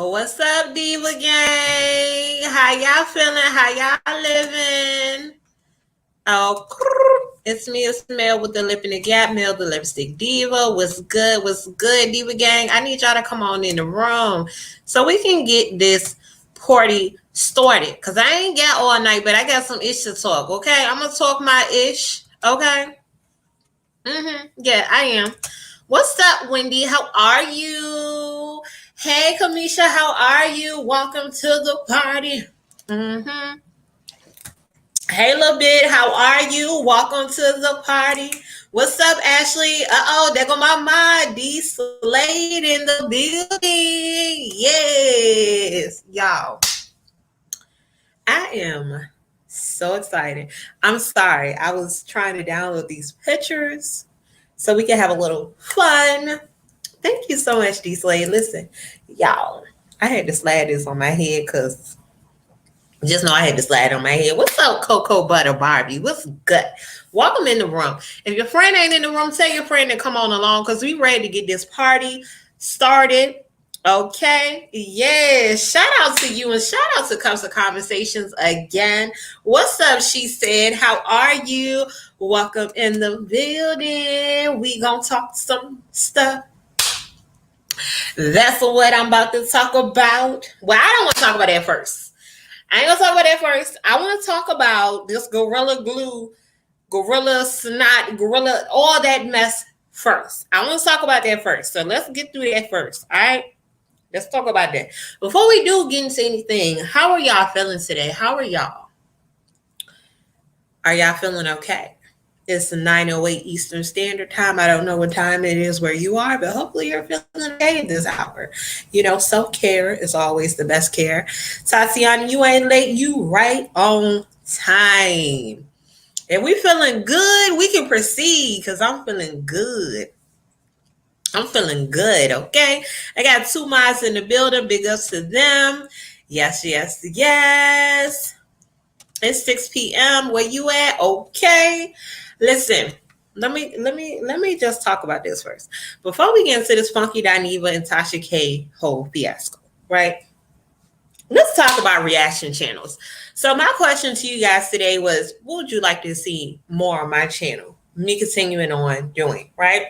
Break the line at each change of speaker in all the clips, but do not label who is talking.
What's up, Diva Gang? How y'all feeling? How y'all living? Oh, it's me, it's Mel with the Lip in the Gap, Mel the Lipstick Diva. What's good? What's good, Diva Gang? I need y'all to come on in the room so we can get this party started. Because I ain't got all night, but I got some ish to talk, okay? I'm going to talk my ish, okay? Yeah, I am. What's up, Wendy? How are you? Hey, Kamisha, how are you? Welcome to the party. Hey, little bit, how are you? Welcome to the party. What's up, Ashley? There go my mind. D Slade in the building. Yes, y'all. I am so excited. I'm sorry. I was trying to download these pictures so we can have a little fun. Thank you so much, D Slade. Listen, y'all, I had to slide this on my head because just know I had to slide on my head. What's up, Cocoa Butter Barbie? What's good? Welcome in the room. If your friend ain't in the room, tell your friend to come on along because we ready to get this party started. Okay. Yes. Shout out to you and shout out to Cups of Conversations again. What's up, she said. How are you? Welcome in the building. We gonna talk some stuff. That's what I'm about to talk about. Well, I don't want to talk about that first. I ain't gonna talk about that first. I want to talk about this Gorilla Glue, Gorilla Snot, Gorilla, all that mess first. I want to talk about that first. So let's get through that first. All right. Let's talk about that. Before we do get into anything, how are y'all feeling today? How are y'all? Are y'all feeling okay? It's 9:08 Eastern Standard Time. I don't know what time it is where you are, but hopefully you're feeling okay this hour. You know, self-care is always the best care. Tatiana, you ain't late. You right on time. If we feeling good, we can proceed because I'm feeling good. I'm feeling good, okay? I got 2 miles in the building. Big ups to them. Yes, yes, yes. It's 6 p.m. Where you at? Okay. Listen, let me just talk about this first. Before we get into this funky Dineva and Tasha K whole fiasco, right? Let's talk about reaction channels. So my question to you guys today was, what would you like to see more on my channel? Me continuing on doing, right?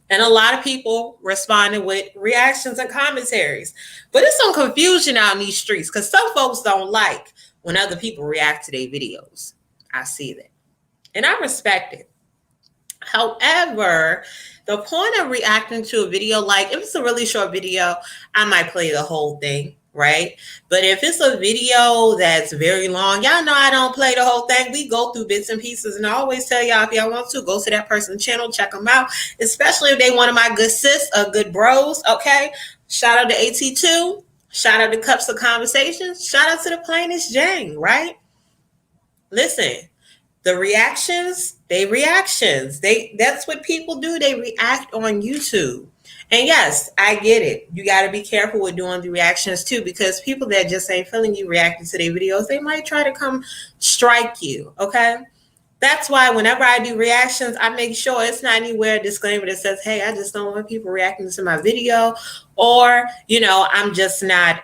And a lot of people responded with reactions and commentaries. But it's some confusion out in these streets because some folks don't like when other people react to their videos. I see that. And I respect it. However, the point of reacting to a video, like if it's a really short video, I might play the whole thing, right? But if it's a video that's very long, y'all know I don't play the whole thing. We go through bits and pieces, and I always tell y'all if y'all want to, go to that person's channel, check them out, especially if they one of my good sis or good bros, okay? Shout out to AT2. Shout out to Cups of Conversations. Shout out to the Plainest Jane, right? Listen, the reactions, that's what people do. They react on YouTube. And yes, I get it. You got to be careful with doing the reactions too, because people that just ain't feeling you reacting to their videos, they might try to come strike you, okay? That's why whenever I do reactions, I make sure it's not anywhere a disclaimer that says, hey, I just don't want people reacting to my video, or, you know, I'm just not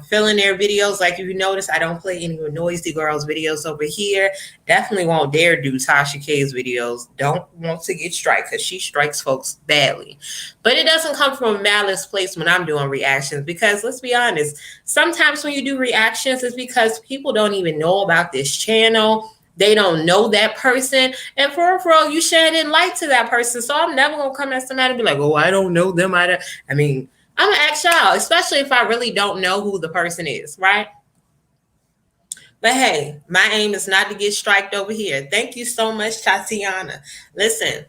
feeling their videos. Like if you notice, I don't play any Noisy Girls videos over here. Definitely won't dare do Tasha K's videos. Don't want to get striked because she strikes folks badly. But it doesn't come from a malice place when I'm doing reactions, because let's be honest, sometimes when you do reactions, it's because people don't even know about this channel. They don't know that person. And for real, you shedding light to that person. So I'm never going to come at somebody and be like, oh, I don't know them. I mean, I'm going to ask y'all, especially if I really don't know who the person is, right? But hey, my aim is not to get striked over here. Thank you so much, Tatiana. Listen,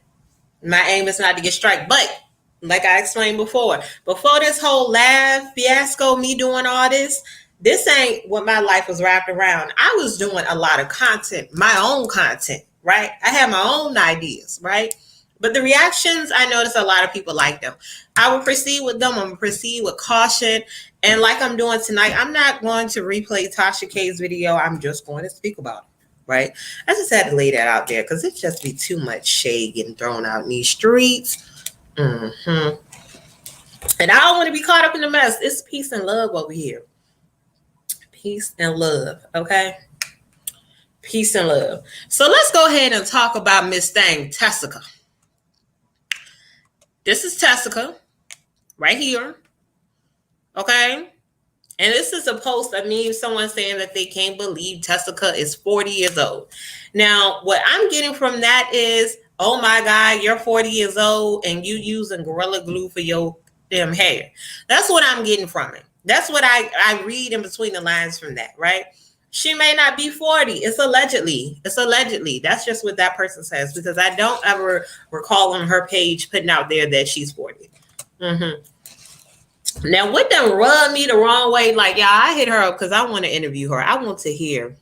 my aim is not to get striked. But like I explained before this whole live fiasco, me doing all this ain't what my life was wrapped around. I was doing a lot of content, my own content, right? I had my own ideas, right? But the reactions, I noticed a lot of people like them. I will proceed with them. I'm going to proceed with caution. And like I'm doing tonight, I'm not going to replay Tasha K's video. I'm just going to speak about it, right? I just had to lay that out there because it just be too much shade getting thrown out in these streets. And I don't want to be caught up in the mess. It's peace and love over here. Peace and love, okay? Peace and love. So let's go ahead and talk about Miss Thing, Tessica. This is Tessica right here, okay? And this is a post of me, someone saying that they can't believe Tessica is 40 years old. Now, what I'm getting from that is, oh my God, you're 40 years old and you using Gorilla Glue for your damn hair. That's what I'm getting from it. That's what I read in between the lines from that, right? She may not be 40. It's allegedly. It's allegedly. That's just what that person says, because I don't ever recall on her page putting out there that she's 40. Now, what done rubbed me the wrong way? Like, y'all, I hit her up because I want to interview her. I want to hear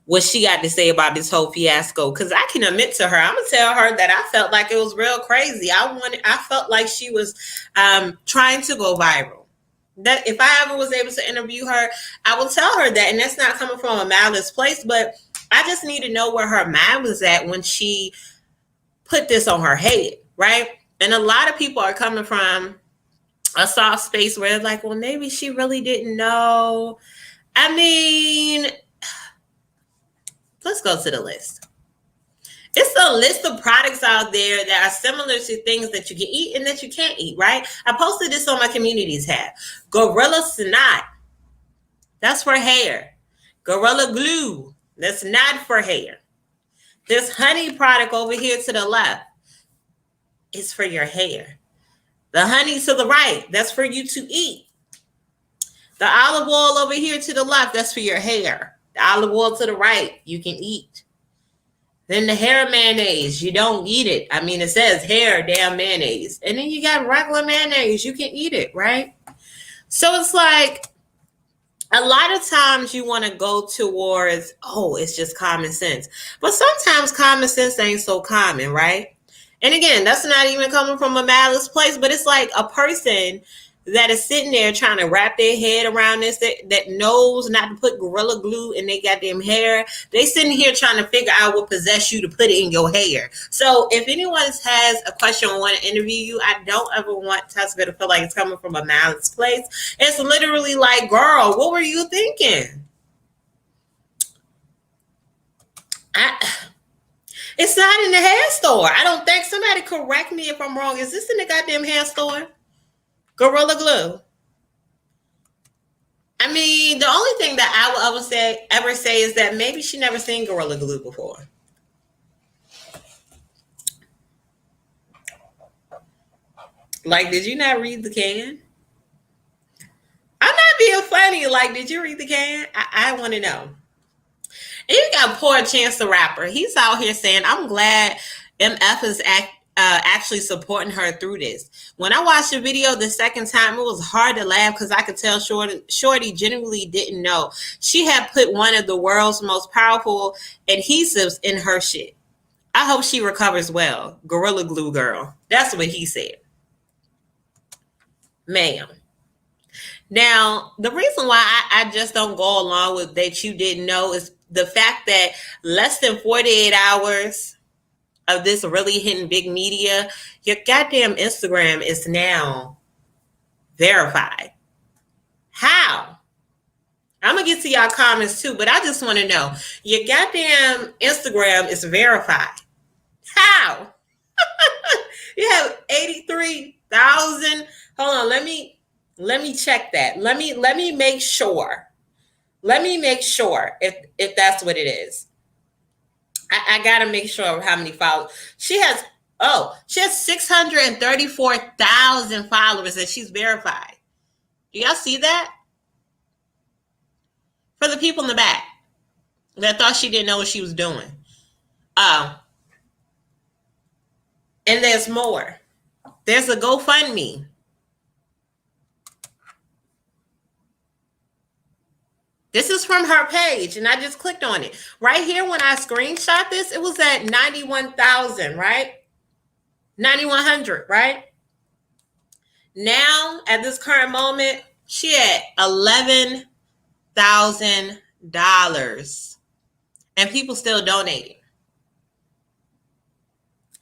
what she got to say about this whole fiasco, because I can admit to her, I'm gonna tell her that I felt like it was real crazy. I felt like she was trying to go viral. That if I ever was able to interview her, I will tell her that, and that's not coming from a malice place, but I just need to know where her mind was at when she put this on her head, right? And a lot of people are coming from a soft space where it's like, well, maybe she really didn't know. I mean, let's go to the list. It's a list of products out there that are similar to things that you can eat and that you can't eat, right? I posted this on my community tab. Gorilla Snot, that's for hair. Gorilla Glue, that's not for hair. This honey product over here to the left is for your hair. The honey to the right, that's for you to eat. The olive oil over here to the left, that's for your hair. The olive oil to the right, you can eat. Then the hair mayonnaise, you don't eat it. I mean, it says hair damn mayonnaise. And then you got regular mayonnaise, you can eat it, right? So it's like, a lot of times you want to go towards, oh, it's just common sense. But sometimes common sense ain't so common, right? And again, that's not even coming from a malice place, but it's like a person that is sitting there trying to wrap their head around this, that knows not to put Gorilla Glue in their goddamn hair. They sitting here trying to figure out what possessed you to put it in your hair. So if anyone has a question or want to interview you, I don't ever want Tasha to feel like it's coming from a malice place. It's literally like, girl, what were you thinking? It's not in the hair store. I don't think. Somebody correct me if I'm wrong. Is this in the goddamn hair store? Gorilla Glue. I mean, the only thing that I will ever say is that maybe she never seen Gorilla Glue before. Like, did you not read the can? I'm not being funny. Like, did you read the can? I want to know. And you got poor Chance the Rapper. He's out here saying, I'm glad MF is actually supporting her through this. When I watched the video the second time, it was hard to laugh because I could tell Shorty genuinely didn't know. She had put one of the world's most powerful adhesives in her shit. I hope she recovers well. Gorilla Glue girl. That's what he said. Ma'am. Now, the reason why I just don't go along with that you didn't know is the fact that less than 48 hours of this really hitting big media, your goddamn Instagram is now verified. How? I'm going to get to y'all comments too, but I just want to know, your goddamn Instagram is verified. How? You have 83,000. Hold on, let me check that. Let me make sure. Let me make sure if that's what it is. I gotta make sure of how many followers. She has 634,000 followers and she's verified. Do y'all see that? For the people in the back that thought she didn't know what she was doing. And there's more. There's a GoFundMe. This is from her page, and I just clicked on it. Right here, when I screenshot this, it was at 91,000, right? 9,100, right? Now, at this current moment, she at $11,000. And people still donating.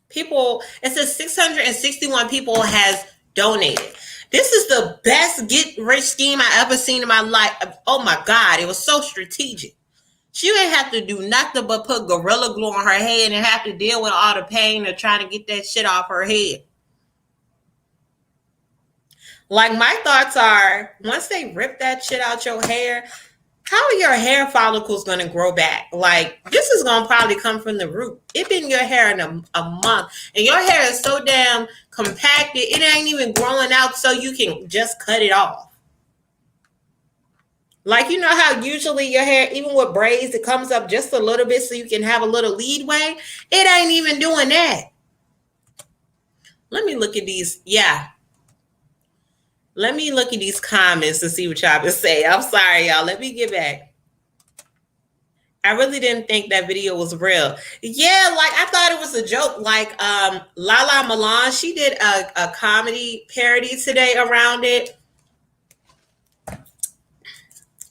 It says 661 people has donate it. This is the best get rich scheme I ever seen in my life. Oh my God, it was so strategic. She didn't have to do nothing but put Gorilla Glue on her head and have to deal with all the pain of trying to get that shit off her head. Like, my thoughts are, once they rip that shit out your hair, how are your hair follicles going to grow back? Like, this is going to probably come from the root. It been in your hair in a month, and your hair is so damn compacted, it ain't even growing out so you can just cut it off. Like, you know how usually your hair, even with braids, it comes up just a little bit so you can have a little leadway? It ain't even doing that. Let me look at these. Yeah. Let me look at these comments to see what y'all been saying. I'm sorry, y'all. Let me get back. I really didn't think that video was real. Yeah, like, I thought it was a joke. Like, Lala Milan, she did a comedy parody today around it.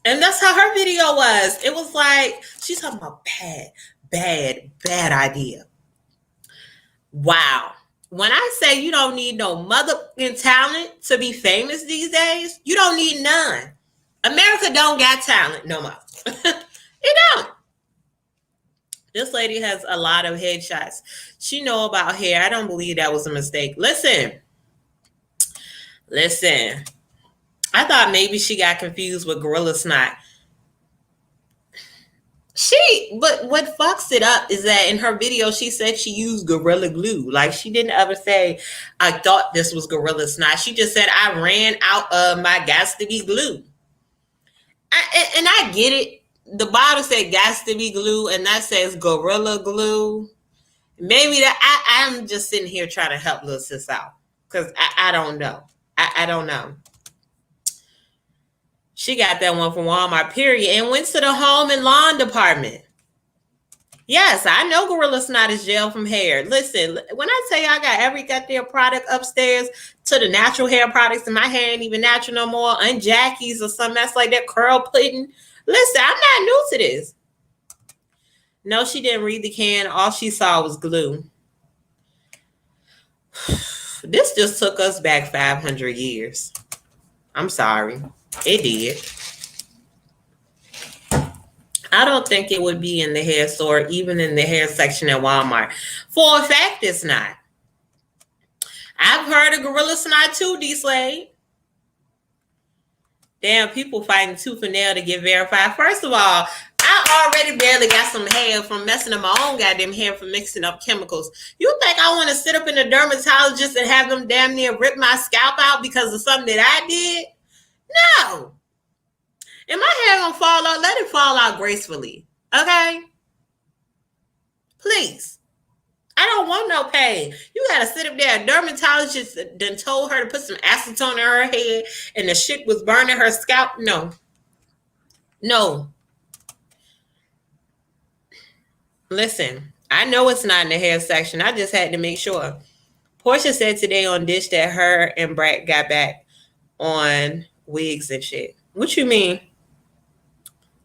And that's how her video was. It was like, she's talking about bad idea. Wow. When I say you don't need no motherfucking talent to be famous these days, you don't need none. America don't got talent no more. It don't. This lady has a lot of headshots. She know about hair. I don't believe that was a mistake. Listen. I thought maybe she got confused with Gorilla Snot. But what fucks it up is that in her video, she said she used Gorilla Glue. Like, she didn't ever say, I thought this was Gorilla Snot. She just said, I ran out of my gas to be glue. And I get it. The bottle said gas to be glue, and that says Gorilla Glue. Maybe I'm just sitting here trying to help little sis out. Because I don't know. I don't know. She got that one from Walmart, period, and went to the home and lawn department. Yes, I know Gorilla Snot is gel from hair. Listen, when I tell you I got every goddamn product upstairs to the natural hair products, and my hair ain't even natural no more, Unjackies or something that's like that, curl pudding. Listen, I'm not new to this. No, she didn't read the can. All she saw was glue. This just took us back 500 years. I'm sorry. It did. I don't think it would be in the hair store, even in the hair section at Walmart. For a fact, it's not. I've heard of Gorilla Snot too, D-Slade. Damn, people fighting tooth and nail to get verified. First of all, I already barely got some hair from messing up my own goddamn hair from mixing up chemicals. You think I want to sit up in a dermatologist and have them damn near rip my scalp out because of something that I did? No. If my hair gonna fall out, let it fall out gracefully. Okay? Please. I don't want no pain. You gotta sit up there. A dermatologist done told her to put some acetone in her head and the shit was burning her scalp. No. Listen, I know it's not in the hair section. I just had to make sure. Portia said today on Dish that her and Brad got back on wigs and shit. What you mean?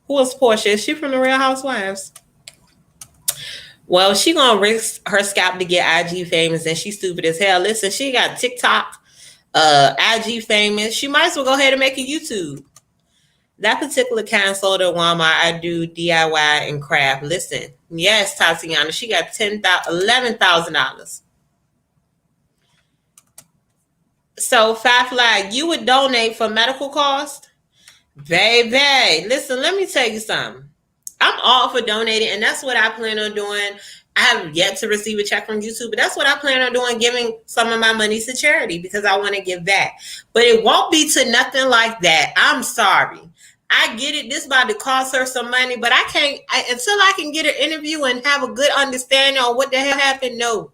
Who is Portia? Is she from the Real Housewives? Well, she gonna risk her scalp to get IG famous, and she's stupid as hell. Listen, she got TikTok, IG famous. She might as well go ahead and make a YouTube. That particular kind sold at Walmart. I do DIY and craft. Listen, yes, Tatiana, she got $11,000. So, Fat Flag, you would donate for medical cost? Baby, listen, let me tell you something. I'm all for donating, and that's what I plan on doing. I have yet to receive a check from YouTube, but that's what I plan on doing, giving some of my money to charity because I want to give back. But it won't be to nothing like that. I'm sorry. I get it. This about to cost her some money, but I can't, until I can get an interview and have a good understanding on what the hell happened. No.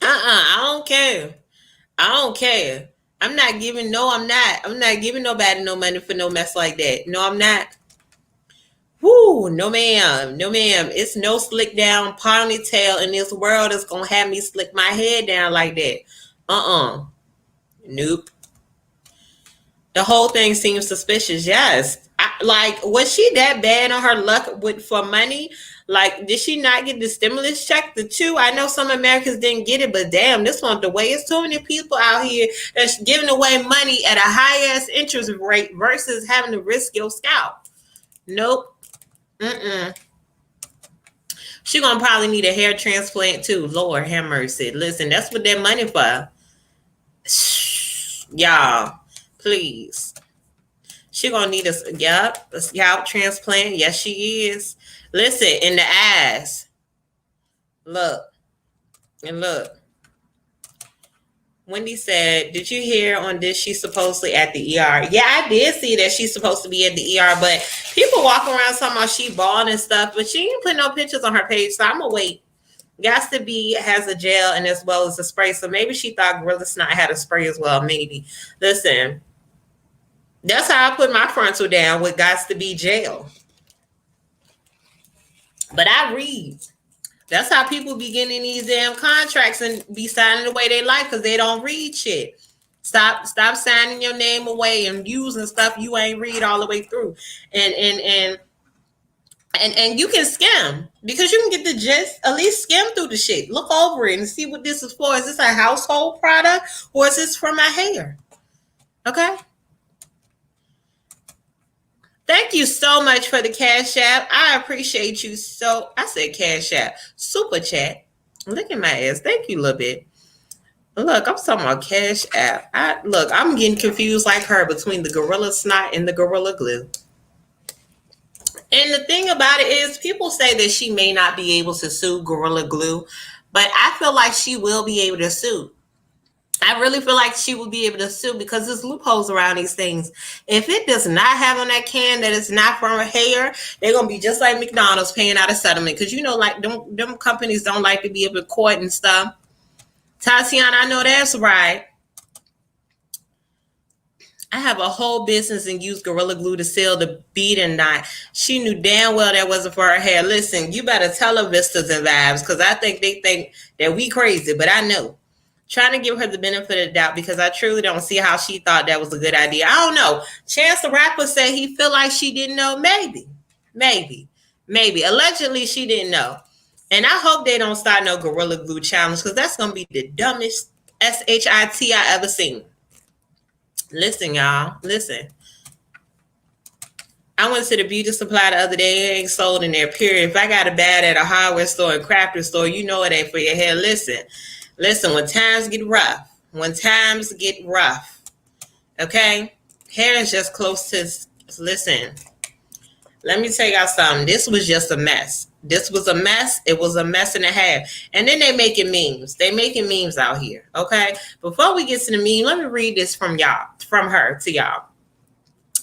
I don't care. I'm not giving nobody no money for no mess like that. No, I'm not. Whoo, no ma'am. It's no slick down ponytail in this world that's gonna have me slick my head down like that. Nope. The whole thing seems suspicious. Yes. like, was she that bad on her luck for money? Like, did she not get the stimulus check? The two, I know some Americans didn't get it, but damn, this one, the way it's too many people out here that's giving away money at a high ass interest rate versus having to risk your scalp. Nope. She gonna probably need a hair transplant too. Lord have mercy. Listen, that's what that money for. Y'all, please. She gonna need a scalp transplant. Yes, she is. Listen, in the ass. Look. And look. Wendy said, did you hear on this? She's supposedly at the ER. Yeah, I did see that she's supposed to be at the ER, but people walk around talking about she bald and stuff, but she ain't put no pictures on her page, so I'm gonna wait. Gots to be has a gel and as well as a spray, so maybe she thought Gorilla Snot had a spray as well, maybe. Listen, that's how I put my frontal down with Gots to be gel. But I read. That's how people be getting these damn contracts and be signing away their life because they don't read shit. Stop signing your name away and using stuff you ain't read all the way through. And you can skim because you can get the gist, at least skim through the shit. Look over it and see what this is for. Is this a household product or is this for my hair? Okay. Thank you so much for the Cash App. I appreciate you so. I said Cash App. Super Chat. Look at my ass. Thank you a little bit. Look, I'm talking about Cash App. I'm getting confused like her between the Gorilla Snot and the Gorilla Glue. And the thing about it is people say that she may not be able to sue Gorilla Glue, but I feel like she will be able to sue. I really feel like she will be able to sue because there's loopholes around these things. If it does not have on that can that it's not from her hair, they're going to be just like McDonald's paying out a settlement. Because, you know, like them companies don't like to be able to court and stuff. Tatiana, I know that's right. I have a whole business and use Gorilla Glue to seal the bead and knot. She knew damn well that wasn't for her hair. Listen, you better tell her Vistas and Vibes because I think they think that we crazy, but I know. Trying to give her the benefit of the doubt because I truly don't see how she thought that was a good idea. I don't know. Chance the Rapper said he feel like she didn't know. Maybe. Allegedly, she didn't know. And I hope they don't start no Gorilla Glue challenge because that's going to be the dumbest SHIT I ever seen. Listen, y'all. Listen. I went to the beauty supply the other day. It ain't sold in there, period. If I got a bad at a hardware store and crafter store, you know it ain't for your hair. Listen, when times get rough, okay? Hair is just close to, listen, let me tell y'all something. This was just a mess. This was a mess. It was a mess and a half. And then they making memes. They making memes out here, okay? Before we get to the meme, let me read this from her to y'all.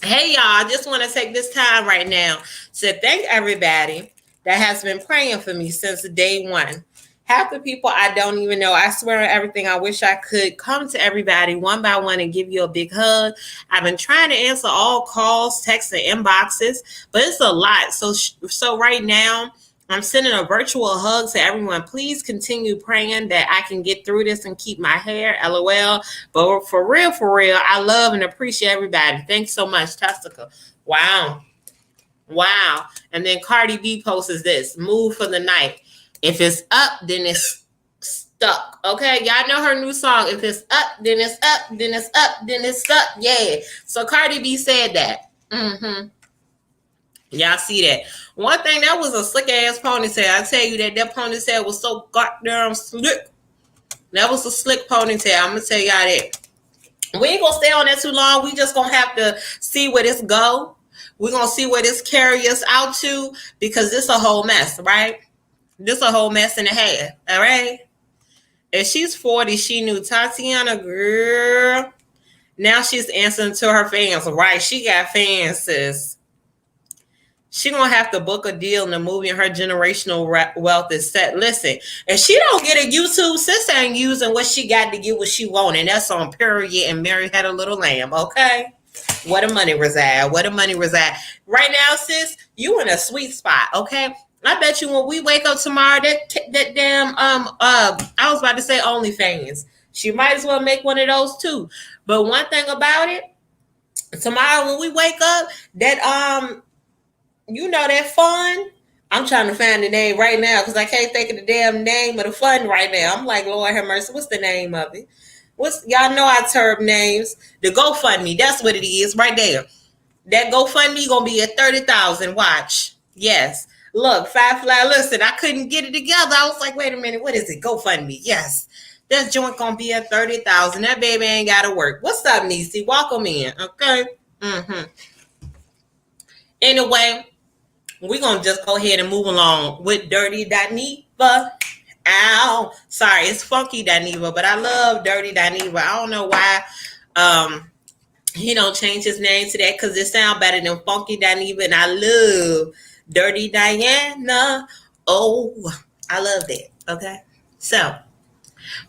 Hey, y'all, I just want to take this time right now to thank everybody that has been praying for me since day one. Half the people I don't even know. I swear on everything. I wish I could come to everybody one by one and give you a big hug. I've been trying to answer all calls, texts, and inboxes, but it's a lot. So right now, I'm sending a virtual hug to everyone. Please continue praying that I can get through this and keep my hair. LOL. But for real, I love and appreciate everybody. Thanks so much, Tasha K. Wow. And then Cardi B posts this. Move for the night. If it's up, then it's stuck. Okay, y'all know her new song. If it's up, then it's up, then it's up, then it's stuck. Yeah. So Cardi B said that. Y'all see that? One thing, that was a slick ass ponytail. I tell you that ponytail was so goddamn slick. That was a slick ponytail. I'm gonna tell y'all that. We ain't gonna stay on that too long. We just gonna have to see where this go. We're gonna see where this carry us out to because this a whole mess, right? This a whole mess and a half, all right? If she's 40, she knew Tatiana, girl. Now she's answering to her fans, right? She got fans, sis. She gonna have to book a deal in the movie and her generational wealth is set. Listen, if she don't get a YouTube, sis ain't using what she got to get what she want, and that's on period and Mary Had a Little Lamb, okay? Where the money reside? Right now, sis, you in a sweet spot, okay? I bet you when we wake up tomorrow, that damn I was about to say OnlyFans. She might as well make one of those too. But one thing about it, Tomorrow when we wake up, that that fun. I'm trying to find the name right now because I can't think of the damn name of the fund right now. I'm like, Lord have mercy, what's the name of it? Y'all know I term names. The GoFundMe, that's what it is right there. That GoFundMe gonna be at 30,000. Watch. Yes. Look, Firefly, listen, I couldn't get it together. I was like, wait a minute, what is it? GoFundMe. Yes. That joint gonna be at 30,000. That baby ain't gotta work. What's up, Niecy? Welcome in. Okay. Anyway, we're gonna just go ahead and move along with Dirty Dineva. Ow. Sorry, it's Funky Dineva, but I love Dirty Dineva. I don't know why he don't change his name to that because it sounds better than Funky Dineva, and I love Dirty Diana. Oh, I love that. Okay. So,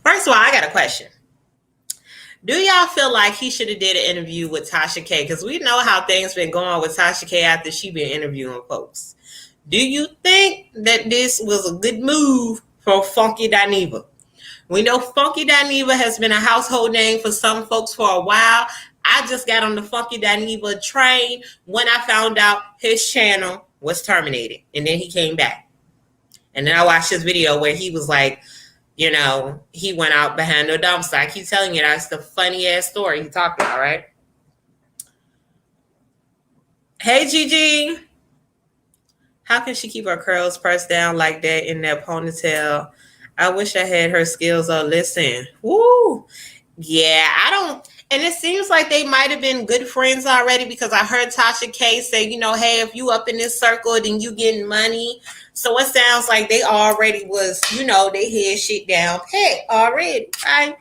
first of all, I got a question. Do y'all feel like he should have did an interview with Tasha K? Because we know how things been going with Tasha K after she been interviewing folks. Do you think that this was a good move for Funky Dineva? We know Funky Dineva has been a household name for some folks for a while. I just got on the Funky Dineva train when I found out his channel was terminated. And then he came back. And then I watched his video where he was like, he went out behind the dumpster. I keep telling you, that's the funny ass story he talked about, right? Hey, Gigi. How can she keep her curls pressed down like that in that ponytail? I wish I had her skills. Oh, listen. Woo. Yeah, I don't. And it seems like they might have been good friends already because I heard Tasha K say, hey, if you up in this circle, then you getting money. So it sounds like they already was, they had shit down pat already, right?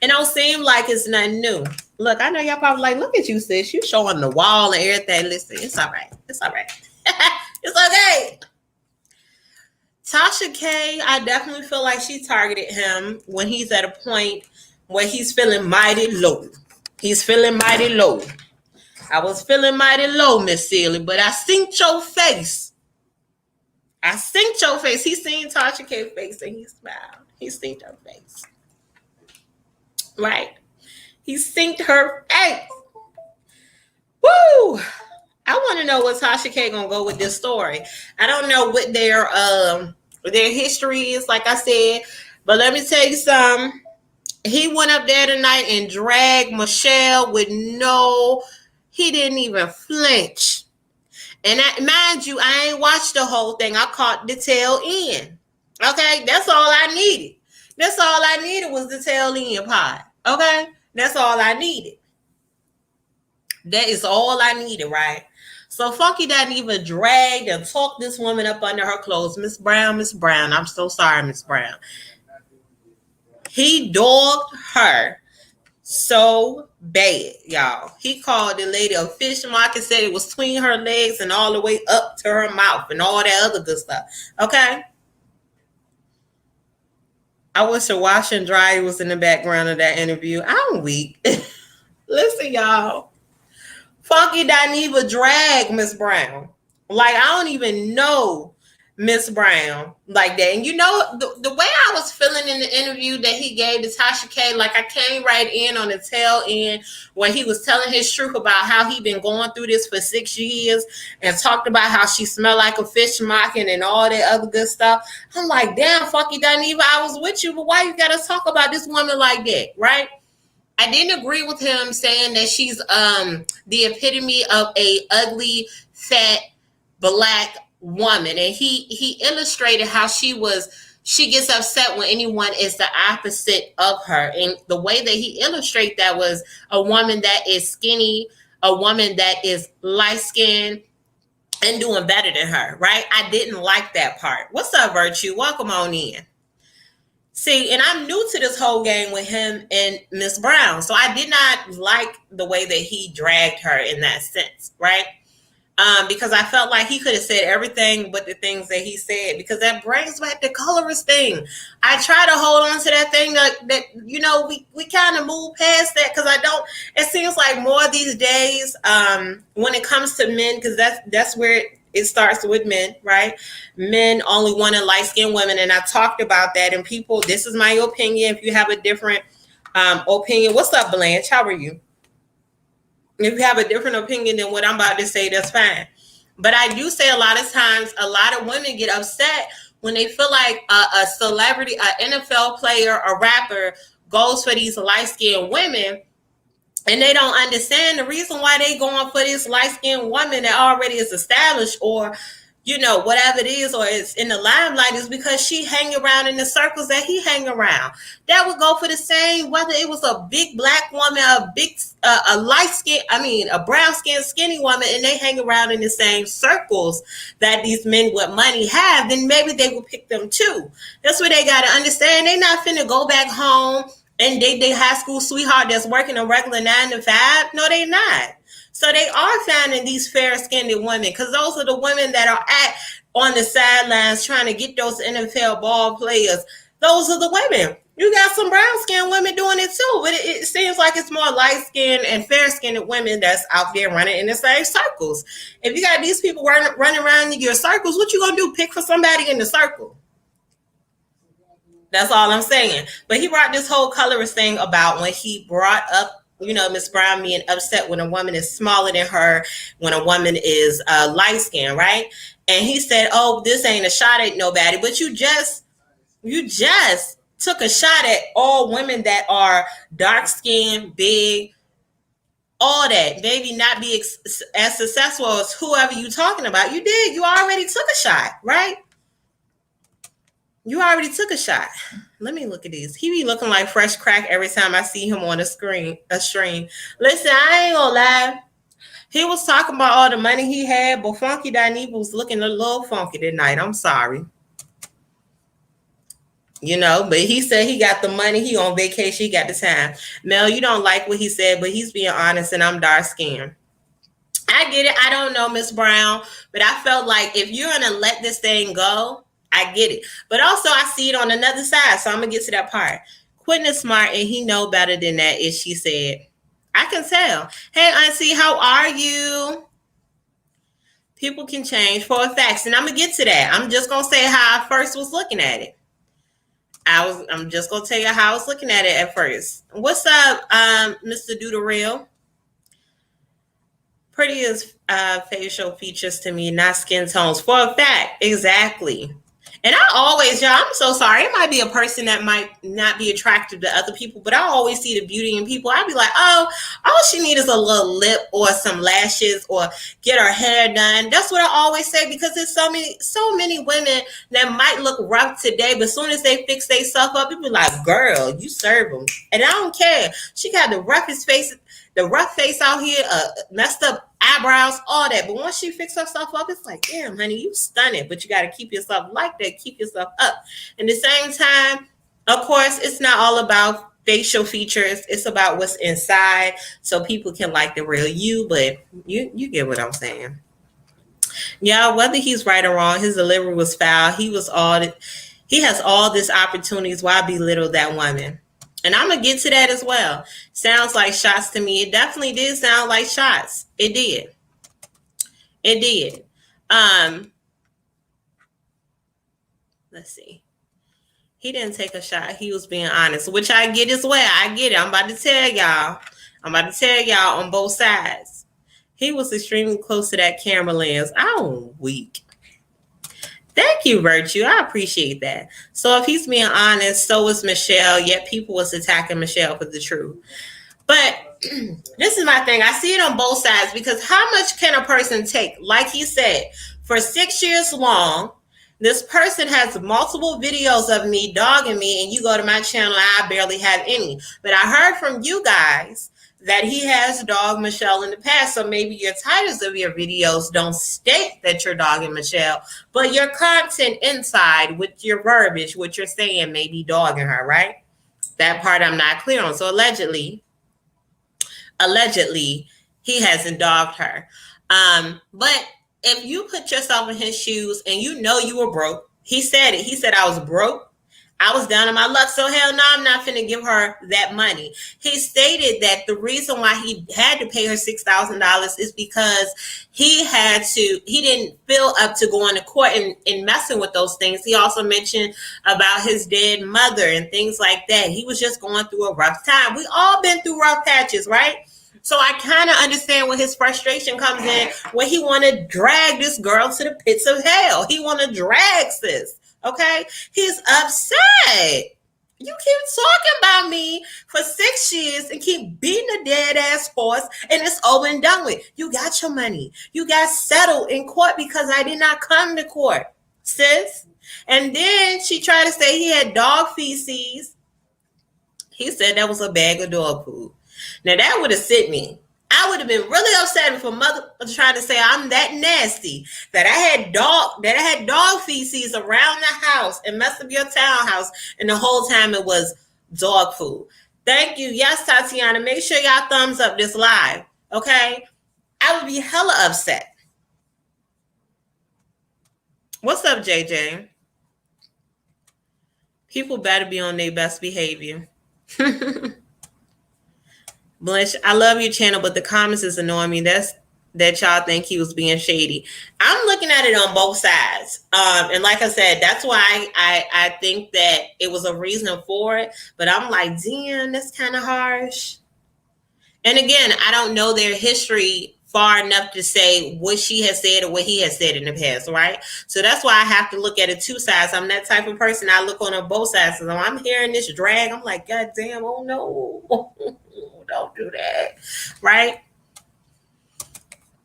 It don't seem like it's nothing new. Look, I know y'all probably like, look at you, sis. You showing the wall and everything. Listen, it's all right. It's all right. It's okay. Tasha K, I definitely feel like she targeted him when he's at a point where he's feeling mighty low. He's feeling mighty low. I was feeling mighty low, Miss Sealy, but I synced your face. I synced your face. He seen Tasha K's face and he smiled. He synced her face. Right? He synced her face. Woo! I want to know what Tasha K gonna go with this story. I don't know what their history is, like I said, but let me tell you something. He went up there tonight and dragged Michelle he didn't even flinch. And mind you, I ain't watched the whole thing. I caught the tail end. Okay, that's all I needed. That's all I needed was the tail end part. Okay, that's all I needed. That is all I needed, right? So Funky didn't even drag and talk this woman up under her clothes. Ms.Brown, I'm so sorry, Ms.Brown. He dogged her so bad, y'all. He called the lady a fish market, said it was between her legs and all the way up to her mouth and all that other good stuff. Okay? I wish a wash and dry was in the background of that interview. I'm weak. Listen, y'all. Funky Dineva dragged Ms.Brown. Like, I don't even know Ms.Brown like that. And the way I was feeling in the interview that he gave to Tasha K, like I came right in on the tail end when he was telling his truth about how he been going through this for 6 years and talked about how she smelled like a fish market and all that other good stuff. I'm like, damn, Funky Dineva, I was with you, but why you gotta talk about this woman like that, right? I didn't agree with him saying that she's the epitome of a ugly, fat, black woman. And he illustrated how she gets upset when anyone is the opposite of her. And the way that he illustrated that was a woman that is skinny, a woman that is light-skinned, and doing better than her, right? I didn't like that part. What's up, Virtue? Welcome on in. See, and I'm new to this whole game with him and Ms.Brown. So I did not like the way that he dragged her in that sense, right? Because I felt like he could have said everything but the things that he said, because that brings back the colorist thing. I try to hold on to that thing that we kind of move past that, because it seems like more these days when it comes to men, because that's where it starts with men, right? Men only wanting light-skinned women. And I talked about that. And people, this is my opinion. If you have a different opinion. What's up, Blanche? How are you? If you have a different opinion than what I'm about to say, that's fine. But I do say a lot of times, a lot of women get upset when they feel like a celebrity, an NFL player, a rapper goes for these light-skinned women, and they don't understand the reason why they going for this light-skinned woman that already is established, or whatever it is, or it's in the limelight, is because she hang around in the circles that he hang around. That would go for the same, whether it was a big black woman, a light skin, a brown skinned skinny woman, and they hang around in the same circles that these men with money have, then maybe they will pick them too. That's what they got to understand. They not finna go back home and date their high school sweetheart that's working a regular 9 to 5. No, they not. So they are finding these fair-skinned women, because those are the women that are on the sidelines trying to get those NFL ball players. Those are the women. You got some brown-skinned women doing it too, but it seems like it's more light-skinned and fair-skinned women that's out there running in the same circles. If you got these people running around in your circles, what you gonna do? Pick for somebody in the circle? That's all I'm saying. But he brought this whole colorist thing about when he brought up, Ms.Brown being upset when a woman is smaller than her, when a woman is light skinned, right? And he said, "Oh, this ain't a shot at nobody," but you just took a shot at all women that are dark skinned, big, all that. Maybe not be as successful as whoever you talking about. You did. You already took a shot, right? You already took a shot. Let me look at these. He be looking like fresh crack every time I see him on a stream. Listen, I ain't gonna lie. He was talking about all the money he had, but Funky Dineva was looking a little funky tonight. I'm sorry. But he said he got the money. He on vacation. He got the time. Mel, you don't like what he said, but he's being honest, and I'm dark skinned. I get it. I don't know, Ms.Brown, but I felt like if you're going to let this thing go, I get it. But also I see it on another side. So I'm going to get to that part. Quentin is smart and he know better than that, as she said. I can tell. Hey, Auntie, how are you? People can change for a fact. And I'm going to get to that. I'm just going to say how I first was looking at it. I'm just going to tell you how I was looking at it at first. What's up, Mr. Do the Real? Pretty as facial features to me, not skin tones. For a fact, exactly. And I always, y'all, I'm so sorry. It might be a person that might not be attractive to other people, but I always see the beauty in people. I'd be like, oh, all she needs is a little lip or some lashes or get her hair done. That's what I always say, because there's so many women that might look rough today, but as soon as they fix their stuff up, people be like, girl, you serve them. And I don't care. She got the roughest face, the rough face out here, messed up eyebrows, all that. But once she fixes herself up, it's like, damn, honey, you stunning. But you got to keep yourself like that. Keep yourself up. And at the same time, of course, it's not all about facial features. It's about what's inside, so people can like the real you. But you get what I'm saying. Yeah, whether he's right or wrong, his delivery was foul. He has all these opportunities. Why belittle that woman? And I'm going to get to that as well. Sounds like shots to me. It definitely did sound like shots. It did. It did. Let's see. He didn't take a shot. He was being honest, which I get as well. I get it. I'm about to tell y'all on both sides. He was extremely close to that camera lens. I'm weak. Thank you, Virtue. I appreciate that. So if he's being honest, so is Michelle, yet people was attacking Michelle for the truth. But this is my thing. I see it on both sides, because how much can a person take? Like he said, for 6 years long, this person has multiple videos of me dogging me, and you go to my channel, I barely have any. But I heard from you guys that he has dogged Michelle in the past. So maybe your titles of your videos don't state that you're dogging Michelle, but your content inside with your verbiage, what you're saying, may be dogging her, right? That part I'm not clear on. So allegedly, he hasn't dogged her. But if you put yourself in his shoes and you know you were broke, he said it. He said, I was broke. I was down on my luck, so hell no, I'm not finna give her that money. He stated that the reason why he had to pay her $6,000 is because he didn't feel up to going to court and messing with those things. He also mentioned about his dead mother and things like that. He was just going through a rough time. We all been through rough patches, right? So I kind of understand where his frustration comes in, when he want to drag this girl to the pits of hell. He want to drag sis. Okay, he's upset. You keep talking about me for 6 years and keep beating a dead ass horse, and it's over and done with. You got your money. You got settled in court because I did not come to court, sis. And then she tried to say he had dog feces. He said that was a bag of dog food. Now that would have sent me. I would have been really upset if a mother was trying to say I'm that nasty, that I had dog feces around the house and messed up your townhouse, and the whole time it was dog food. Thank you. Yes, Tatiana. Make sure y'all thumbs up this live. Okay? I would be hella upset. What's up, JJ? People better be on their best behavior. Blanche, I love your channel, but the comments is annoying me. That y'all think he was being shady. I'm looking at it on both sides. And like I said, that's why I think that it was a reason for it. But I'm like, damn, that's kind of harsh. And again, I don't know their history far enough to say what she has said or what he has said in the past, right? So that's why I have to look at it two sides. I'm that type of person. I look on both sides. So I'm hearing this drag. I'm like, God damn, oh no. Don't do that, right?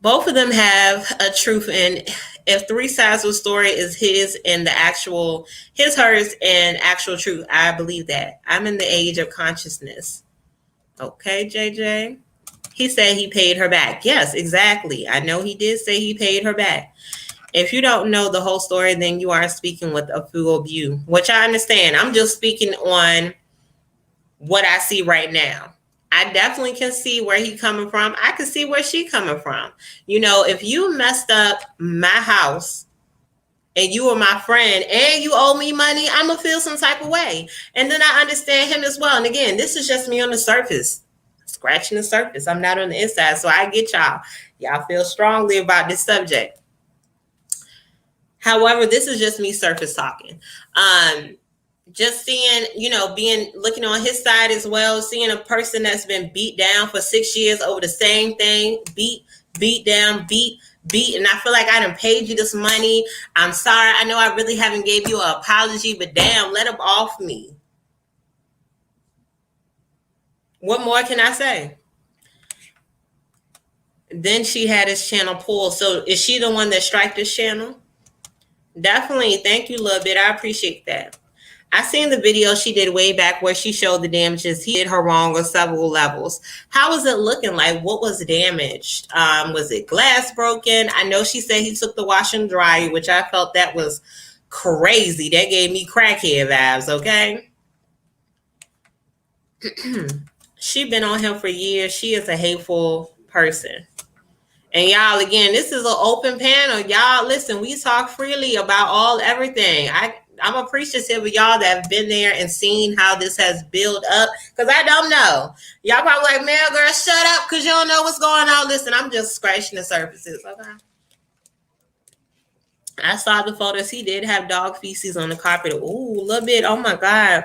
Both of them have a truth, and if three sides of the story is his and the actual, hers, and actual truth, I believe that. I'm in the age of consciousness. Okay, JJ. He said he paid her back. Yes, exactly. I know he did say he paid her back. If you don't know the whole story, then you are speaking with a full view, which I understand. I'm just speaking on what I see right now. I definitely can see where he's coming from. I can see where she's coming from. You know, if you messed up my house and you were my friend and you owe me money, I'm going to feel some type of way. And then I understand him as well. And again, this is just me on the surface, scratching the surface. I'm not on the inside. So I get y'all. Y'all feel strongly about this subject. However, this is just me surface talking. Just seeing, looking on his side as well, seeing a person that's been beat down for 6 years over the same thing, beat down, beat, and I feel like I done paid you this money. I'm sorry. I know I really haven't gave you an apology, but damn, let him off me. What more can I say? Then she had his channel pulled. So is she the one that striked this channel? Definitely. Thank you, little bit. I appreciate that. I seen the video she did way back where she showed the damages. He did her wrong on several levels. How was it looking like? What was damaged? Was it glass broken? I know she said he took the wash and dryer, which I felt that was crazy. That gave me crackhead vibes, okay? She been on him for years. She is a hateful person. And y'all, again, this is an open panel. Y'all, listen, we talk freely about everything. I'm appreciative of y'all that have been there and seen how this has built up, because I don't know. Y'all probably like, man, girl, shut up because you don't know what's going on. Listen, I'm just scratching the surfaces, okay? I saw the photos. He did have dog feces on the carpet. Ooh, a little bit. Oh, my God.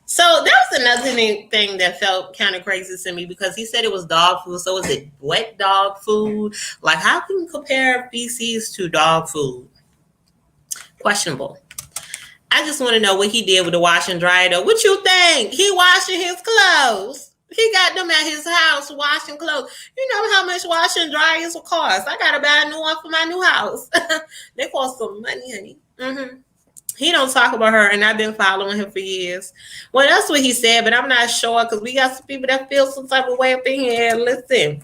So that was another thing that felt kind of crazy to me, because he said it was dog food. So is it wet dog food? Like, how can you compare feces to dog food? Questionable. I just want to know what he did with the wash and dryer, though. What you think? He washing his clothes. He got them at his house washing clothes. You know how much washing dryers will cost. I got to buy a new one for my new house. They cost some money, honey. Mm-hmm. He don't talk about her, and I've been following him for years. Well, that's what he said, but I'm not sure, because we got some people that feel some type of way up in here. Listen.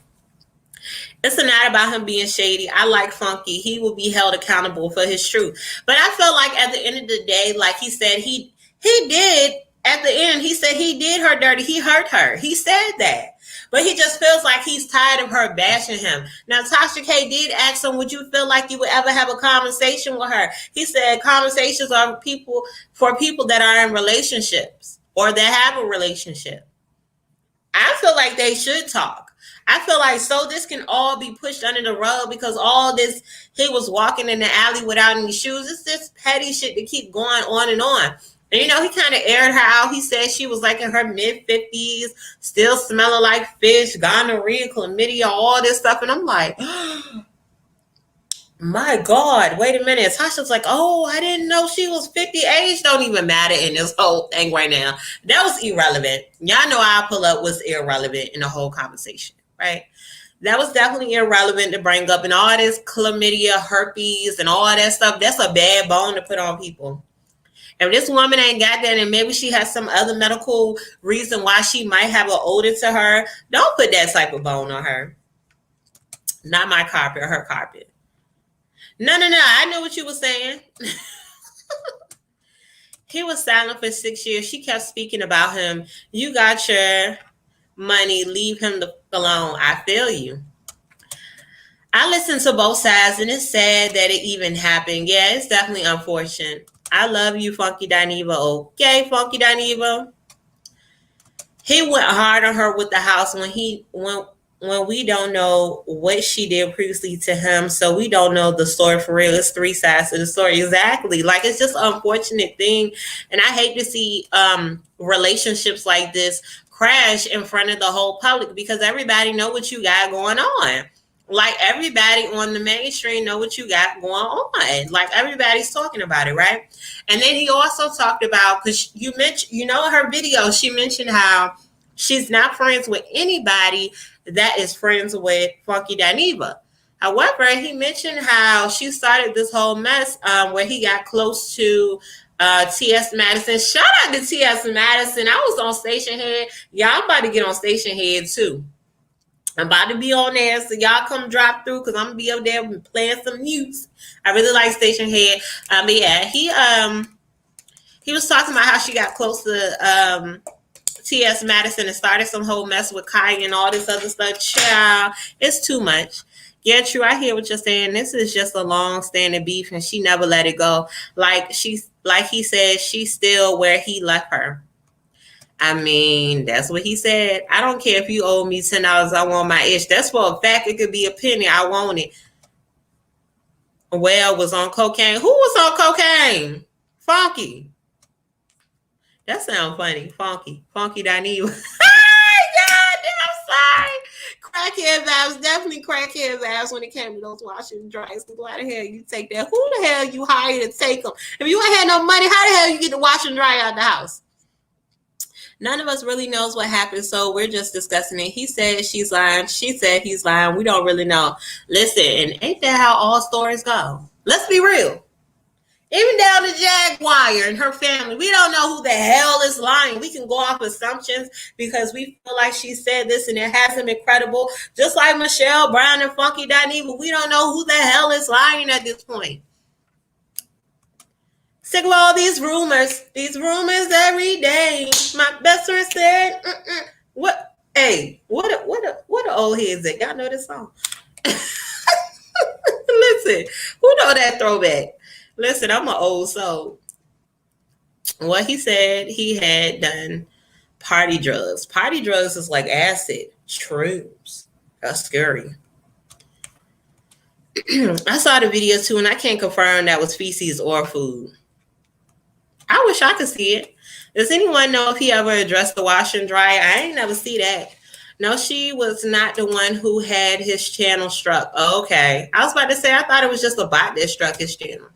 It's not about him being shady. I like Funky. He will be held accountable for his truth. But I feel like at the end of the day, like he said, he did, at the end, he said he did her dirty. He hurt her. He said that. But he just feels like he's tired of her bashing him. Now, Tasha K did ask him, would you feel like you would ever have a conversation with her? He said conversations are for people that are in relationships or that have a relationship. I feel like they should talk. I feel like this can all be pushed under the rug, because all this, he was walking in the alley without any shoes. It's this petty shit to keep going on and on. And he kind of aired her out. He said she was like in her mid-50s, still smelling like fish, gonorrhea, chlamydia, all this stuff. And I'm like, my God, wait a minute. Tasha's like, oh, I didn't know she was 50. Age don't even matter in this whole thing right now. That was irrelevant. Y'all know I pull up was irrelevant in the whole conversation, right? That was definitely irrelevant to bring up. And all this chlamydia, herpes, and all that stuff, that's a bad bone to put on people. If this woman ain't got that, and maybe she has some other medical reason why she might have an odor to her, don't put that type of bone on her. Not my carpet, her carpet. No. I knew what you were saying. He was silent for 6 years. She kept speaking about him. You got your money. Leave him alone. I feel you. I listened to both sides, and it's sad that it even happened. Yeah, it's definitely unfortunate. I love you, Funky Dineva. Okay, Funky Dineva. He went hard on her with the house when we don't know what she did previously to him, so we don't know the story for real. It's three sides to the story. Exactly. Like, it's just an unfortunate thing, and I hate to see relationships like this crash in front of the whole public, because everybody know what you got going on. Like, everybody on the mainstream know what you got going on. Like, everybody's talking about it, right? And then he also talked about, because you mentioned, in her video, she mentioned how she's not friends with anybody that is friends with Funky Dineva. However, he mentioned how she started this whole mess where he got close to T.S. Madison. Shout out to T.S. Madison. I was on Station Head. Yeah, I'm about to get on Station Head too. I'm about to be on there, so y'all come drop through, because I'm gonna be up there playing some news. I really like Station Head. But yeah, he was talking about how she got close to T.S. Madison and started some whole mess with Kai and all this other stuff. Child, it's too much. Yeah, true. I hear what you're saying. This is just a long-standing beef, and she never let it go. Like he said, she's still where he left her. I mean, that's what he said. I don't care if you owe me $10. I want my ish. That's for a fact. It could be a penny. I want it. Well, was on cocaine. Who was on cocaine? Funky. That sounds funny. Funky Dineva. God, I'm sorry. Crackhead vibes. Definitely crackhead vibes when it came to those washing and dryers. Why the hell you take that? Who the hell you hired to take them? If you ain't had no money, how the hell you get the wash and dry out the house? None of us really knows what happened, so we're just discussing it. He said she's lying. She said he's lying. We don't really know. Listen, and ain't that how all stories go? Let's be real. Even down to Jaguar and her family, we don't know who the hell is lying. We can go off assumptions because we feel like she said this and it hasn't been credible. Just like Ms.Brown and Funky Dineva, we don't know who the hell is lying at this point. Sick of all these rumors every day. My best friend said, what? Hey, what a old head is that? Y'all know this song? Listen, who know that throwback? Listen, I'm an old soul. What he said, he had done party drugs. Party drugs is like acid, shrooms. That's scary. I saw the video too, and I can't confirm that was feces or food. I wish I could see it. Does anyone know if he ever addressed the wash and dry? I ain't never see that. No, she was not the one who had his channel struck. Oh, okay. I was about to say, I thought it was just a bot that struck his channel.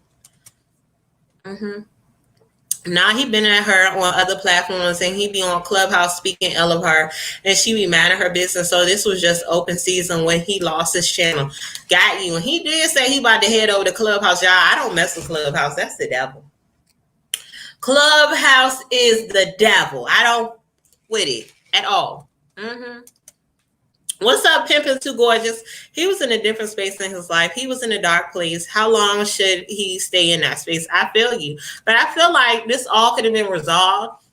Now he been at her on other platforms, and he be on Clubhouse speaking ill of her, and she be mad at her business. So this was just open season when he lost his channel. Got you. And he did say he about to head over to Clubhouse. Y'all, I don't mess with Clubhouse. That's the devil. Clubhouse is the devil. I don't with it at all. What's up, Pimpin' Too Gorgeous? He was in a different space in his life. He was in a dark place. How long should he stay in that space? I feel you. But I feel like this all could have been resolved,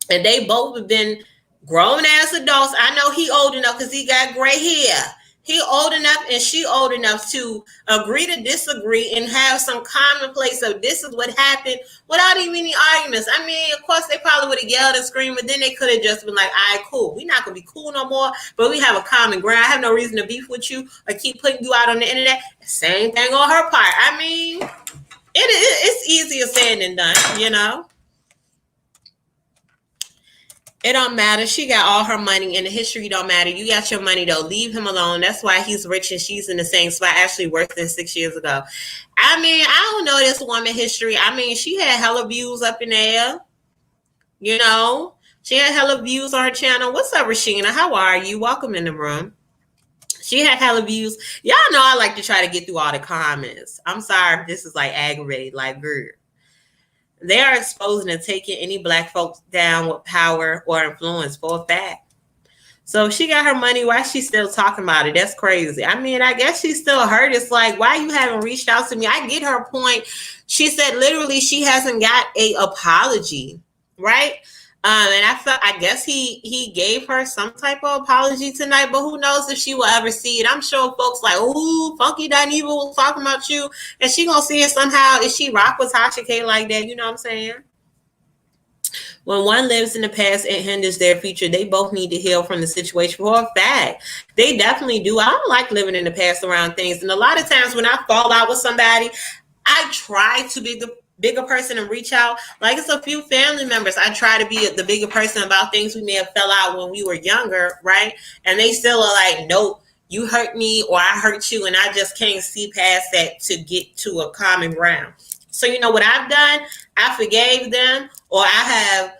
and they both have been grown as adults. I know he old enough because he got gray hair. He old enough and she old enough to agree to disagree and have some commonplace of this is what happened without even any arguments. I mean, of course, they probably would have yelled and screamed, but then they could have just been like, all right, cool. We're not going to be cool no more, but we have a common ground. I have no reason to beef with you or keep putting you out on the internet. Same thing on her part. I mean, it's easier said than done, you know? It don't matter. She got all her money, and the history don't matter. You got your money though. Leave him alone. That's why he's rich and she's in the same spot. Actually, worse than 6 years ago. I mean, I don't know this woman history. I mean, she had hella views up in there. You know, she had hella views on her channel. What's up, Rashina? How are you? Welcome in the room. She had hella views. Y'all know I like to try to get through all the comments. I'm sorry if this is like aggravated, like girl. They are exposing and taking any black folks down with power or influence for a fact. So if she got her money, why is she still talking about it? That's crazy. I mean, I guess she's still hurt. It's like, why you haven't reached out to me? I get her point. She said literally she hasn't got a apology, right? And I guess he gave her some type of apology tonight, but who knows if she will ever see it. I'm sure folks like, ooh, Funky Dineva was talking about you, and she gonna see it somehow if she rock with Tasha K like that, you know what I'm saying? When one lives in the past, it hinders their future. They both need to heal from the situation for a fact. They definitely do. I don't like living in the past around things. And a lot of times when I fall out with somebody, I try to be the bigger person and reach out. Like it's a few family members. I try to be the bigger person about things we may have fell out when we were younger, right? And they still are like, no, you hurt me or I hurt you. And I just can't see past that to get to a common ground. So you know what I've done? I forgave them, or I have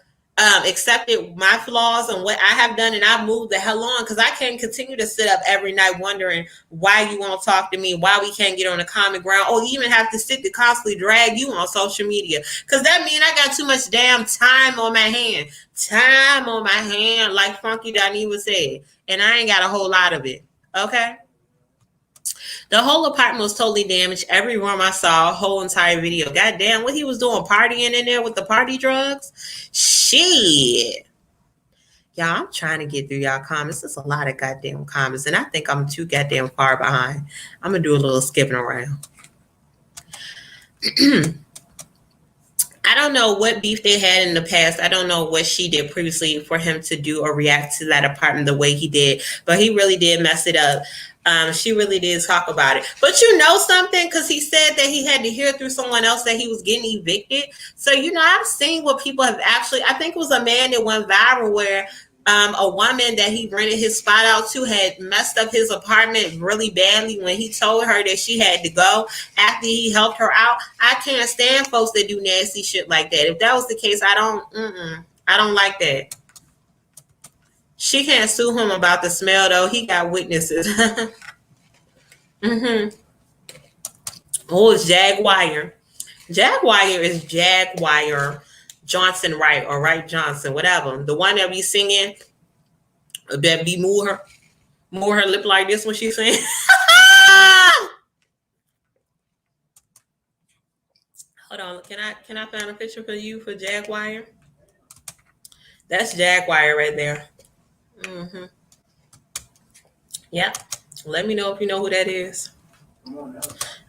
accepted my flaws and what I have done, and I've moved the hell on because I can't continue to sit up every night wondering why you won't talk to me, why we can't get on a common ground, or even have to sit to constantly drag you on social media. Because that means I got too much damn time on my hand. Time on my hand, like Funky Dineva said. And I ain't got a whole lot of it. Okay? The whole apartment was totally damaged. Every room I saw, a whole entire video. Goddamn, what he was doing, partying in there with the party drugs? Shit. Y'all, I'm trying to get through y'all comments. There's a lot of goddamn comments, and I think I'm too goddamn far behind. I'm going to do a little skipping around. I don't know what beef they had in the past. I don't know what she did previously for him to do or react to that apartment the way he did, but he really did mess it up. She really did talk about it. But you know something? Because he said that he had to hear through someone else that he was getting evicted. So, you know, I've seen what people have actually, I think it was a man that went viral where a woman that he rented his spot out to had messed up his apartment really badly when he told her that she had to go after he helped her out. I can't stand folks that do nasty shit like that. If that was the case, I don't like that. She can't sue him about the smell, though. He got witnesses. Oh, it's Jaguar. Jaguar is Jaguar Johnson Wright or Wright Johnson, whatever. The one that be singing, that be move her lip like this when she sing. Hold on, can I find a picture for you for Jaguar? That's Jaguar right there. Yep. Let me know if you know who that is.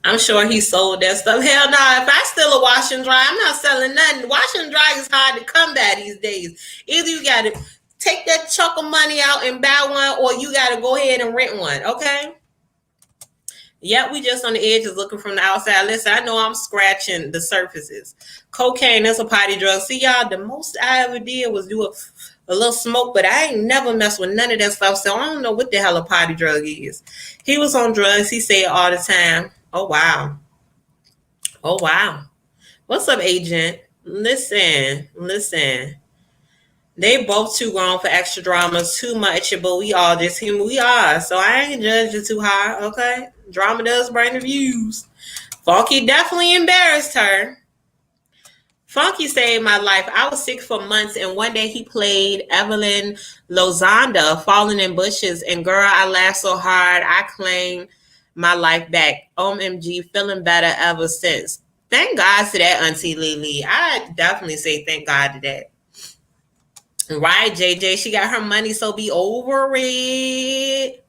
I'm sure he sold that stuff. Hell no, if I steal a wash and dry, I'm not selling nothing. Wash and dry is hard to come by these days. Either you got to take that chunk of money out and buy one, or you got to go ahead and rent one, okay? Yep, we just on the edges looking from the outside. Listen, I know I'm scratching the surfaces. Cocaine is a party drug. See, y'all, the most I ever did was do a little smoke, but I ain't never messed with none of that stuff, so I don't know what the hell a party drug is. He was on drugs. He said all the time. Oh, wow. Oh, wow. What's up, agent? Listen. They both too grown for extra drama, too much, but we all just human. We are, so I ain't judging too hard, okay? Drama does bring the views. Funky definitely embarrassed her. Funky saved my life. I was sick for months, and one day he played Evelyn Lozanda, Falling in Bushes, and girl, I laughed so hard, I claimed my life back. OMG, feeling better ever since. Thank God to that, Auntie Lily. I definitely say thank God to that. Right, JJ, she got her money, so be over it.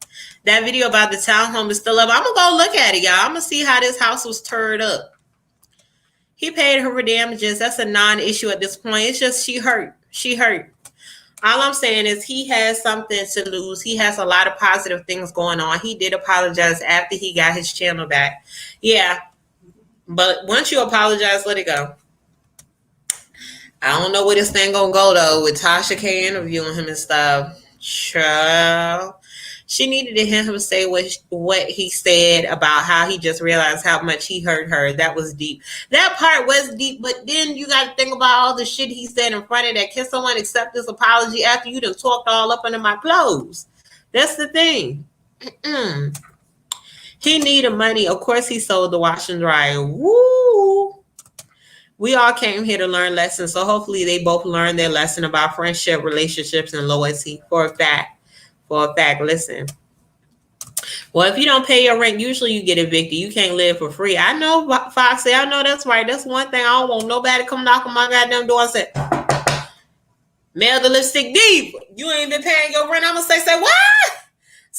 That video about the townhome is still up. I'm going to go look at it, y'all. I'm going to see how this house was turned up. He paid her for damages. That's a non-issue at this point. It's just she hurt. All I'm saying is he has something to lose. He has a lot of positive things going on. He did apologize after he got his channel back. Yeah, but once you apologize, let it go. I don't know where this thing gonna go though with Tasha K interviewing him and stuff. Child. She needed to hear him say what he said about how he just realized how much he hurt her. That was deep. That part was deep, but then you got to think about all the shit he said in front of that. Can someone accept this apology after you done talked all up under my clothes? That's the thing. He needed money. Of course he sold the wash and dryer. Woo! We all came here to learn lessons, so hopefully they both learned their lesson about friendship, relationships, and loyalty. For a fact, listen. Well, if you don't pay your rent, usually you get evicted. You can't live for free. I know, Foxy. I know that's right. That's one thing. I don't want nobody to come knock on my goddamn door and say, Melthelipstickdiva, you ain't been paying your rent. I'm going to say, what?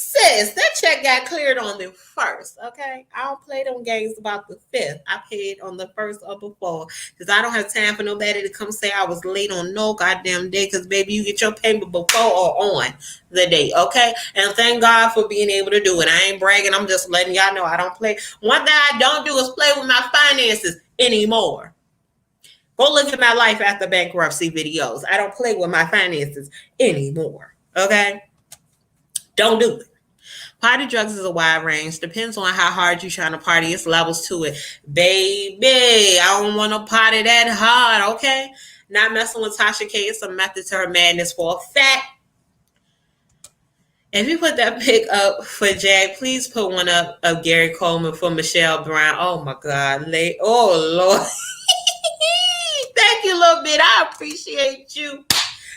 Sis, that check got cleared on the 1st, okay? I don't play them games about the 5th. I paid on the 1st or before because I don't have time for nobody to come say I was late on no goddamn day because, baby, you get your payment before or on the day, okay? And thank God for being able to do it. I ain't bragging. I'm just letting y'all know I don't play. One thing I don't do is play with my finances anymore. Go look at my life after bankruptcy videos. I don't play with my finances anymore, okay? Don't do it. Party drugs is a wide range. Depends on how hard you're trying to party. It's levels to it. Baby, I don't want to party that hard, okay? Not messing with Tasha K. It's a method to her madness for a fact. If you put that pic up for Jack, please put one up of Gary Coleman for Ms.Brown. Oh, my God. Oh, Lord. Thank you, little bit. I appreciate you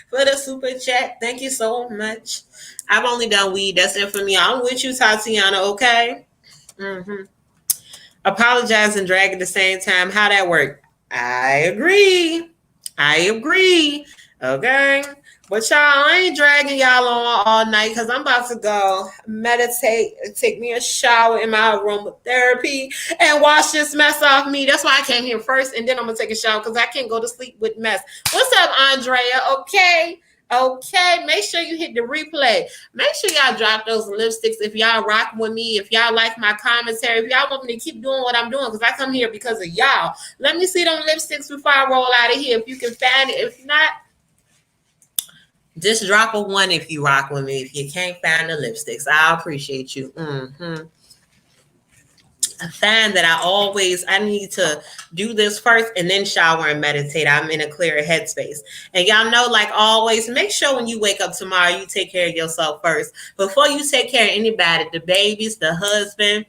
for the super chat. Thank you so much. I've only done weed. That's it for me. I'm with you, Tatiana, okay? Apologize and drag at the same time. How that work? I agree. Okay? But y'all, I ain't dragging y'all on all night because I'm about to go meditate, take me a shower in my aromatherapy, and wash this mess off me. That's why I came here first, and then I'm going to take a shower because I can't go to sleep with mess. What's up, Andrea? Okay, make sure you hit the replay. Make sure y'all drop those lipsticks if y'all rock with me, if y'all like my commentary, if y'all want me to keep doing what I'm doing, because I come here because of y'all. Let me see them lipsticks before I roll out of here, if you can find it. If not, just drop a 1 if you rock with me. If you can't find the lipsticks, I appreciate you. I find that I need to do this first and then shower and meditate. I'm in a clearer headspace. And y'all know, like always, make sure when you wake up tomorrow, you take care of yourself first. Before you take care of anybody, the babies, the husband,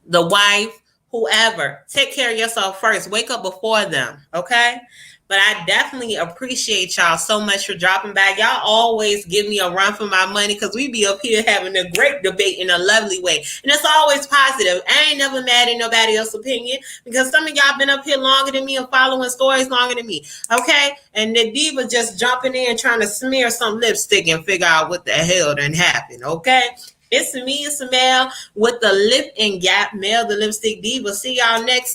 the wife, whoever, take care of yourself first. Wake up before them, okay? But I definitely appreciate y'all so much for dropping by. Y'all always give me a run for my money because we be up here having a great debate in a lovely way. And it's always positive. I ain't never mad at nobody else's opinion because some of y'all been up here longer than me and following stories longer than me. Okay? And the diva just jumping in trying to smear some lipstick and figure out what the hell done happened. Okay? It's me, it's Mel with the Lip and Gap, Mel, the Lipstick Diva. See y'all next